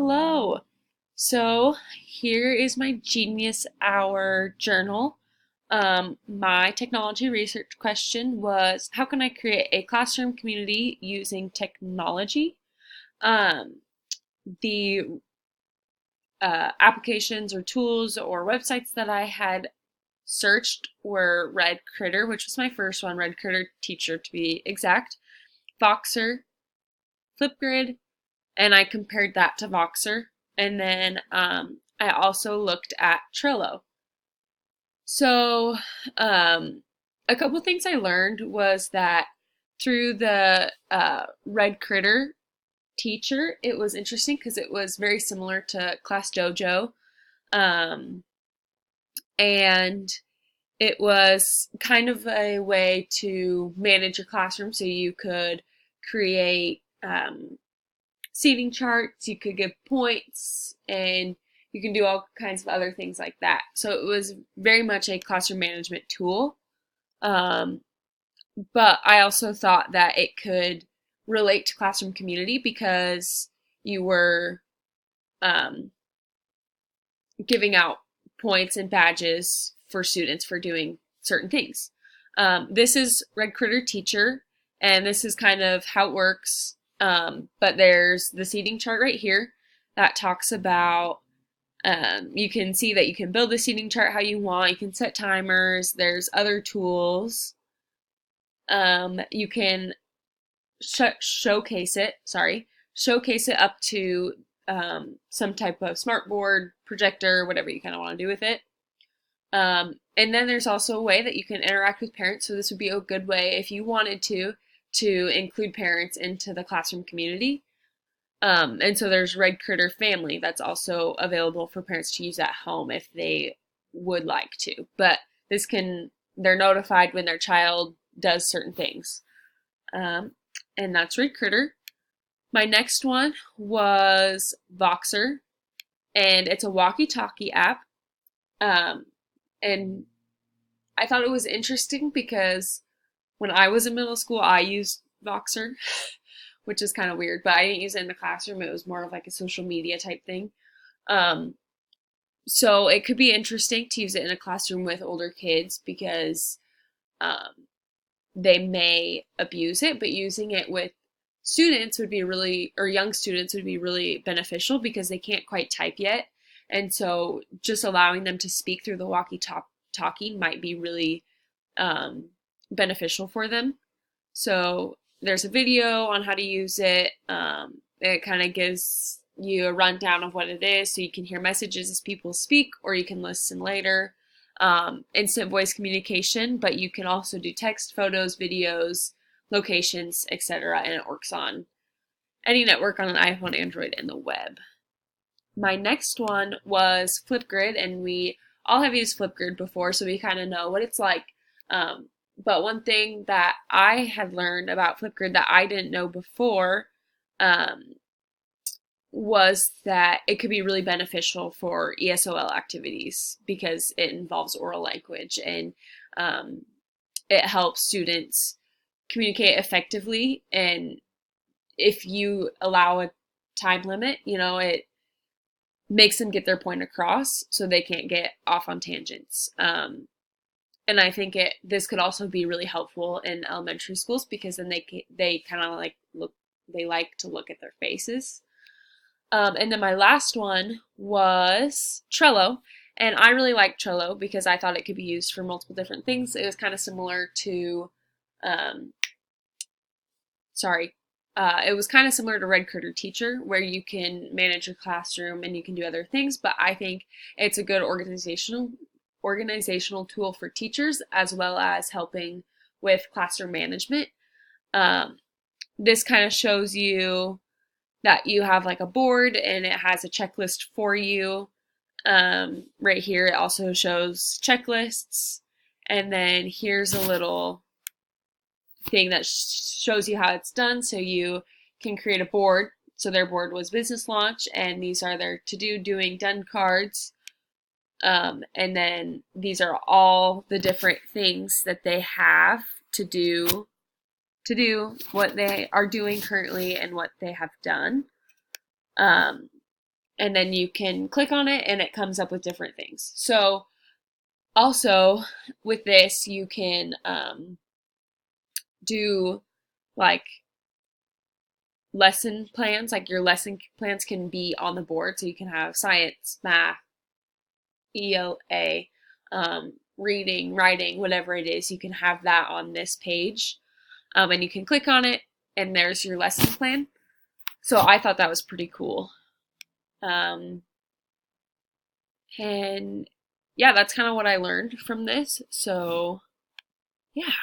Hello. So here is my Genius Hour journal. My technology research question was, how can I create a classroom community using technology? Um, the applications or tools or websites that I had searched were Red Critter, which was my first one, Red Critter Teacher to be exact, Voxer, Flipgrid, and I compared that to Voxer. And then I also looked at Trello. So a couple things I learned was that through the Red Critter teacher, it was interesting because it was very similar to Class Dojo. Um, and it was kind of a way to manage your classroom so you could create seating charts, you could give points, and you can do all kinds of other things like that. So it was very much a classroom management tool. Um, but I also thought that it could relate to classroom community because you were um, giving out points and badges for students for doing certain things. This is Red Critter Teacher, and this is kind of how it works. But there's the seating chart right here that talks about you can see that you can build the seating chart how you want. You can set timers. There's other tools. You can showcase it. Sorry, showcase it up to some type of smart board, projector, whatever you kind of want to do with it. And then there's also a way that you can interact with parents. So this would be a good way if you wanted to include parents into the classroom community. And so there's Red Critter Family that's also available for parents to use at home if they would like to. But they're notified when their child does certain things. And that's Red Critter. My next one was Voxer, and it's a walkie-talkie app. Um, and I thought it was interesting because when I was in middle school, I used Voxer, which is kind of weird, but I didn't use it in the classroom. It was more of like a social media type thing. Um, so it could be interesting to use it in a classroom with older kids because they may abuse it, but using it with students would be really, or young students would be really beneficial because they can't quite type yet. And so just allowing them to speak through the walkie-talkie might be really beneficial for them. So there's a video on how to use it. It kind of gives you a rundown of what it is so you can hear messages as people speak or you can listen later. Instant voice communication, but you can also do text, photos, videos, locations, etc. And it works on any network on an iPhone, Android, and the web. My next one was Flipgrid, and we all have used Flipgrid before, so we kind of know what it's like. But one thing that I had learned about Flipgrid that I didn't know before was that it could be really beneficial for ESOL activities because it involves oral language and it helps students communicate effectively. And if you allow a time limit, it makes them get their point across so they can't get off on tangents. And I think this could also be really helpful in elementary schools because then they kind of like to look at their faces. And then my last one was Trello. And I really like Trello because I thought it could be used for multiple different things. It was kind of similar to, um, it was kind of similar to Red Critter Teacher, where you can manage your classroom and you can do other things. But I think it's a good organizational tool for teachers as well as helping with classroom management. This kind of shows you that you have like a board and it has a checklist for you. Right here, it also shows checklists. And then here's a little thing that shows you how it's done. So you can create a board. So their board was business launch, and these are their to-do, doing, done cards. And then these are all the different things that they have to do what they are doing currently and what they have done. and then you can click on it and it comes up with different things. So also with this, you can do like lesson plans, like your lesson plans can be on the board. So you can have science, math, ELA, reading, writing, whatever it is, you can have that on this page. And you can click on it and there's your lesson plan. So I thought that was pretty cool. And yeah, that's kind of what I learned from this. So yeah.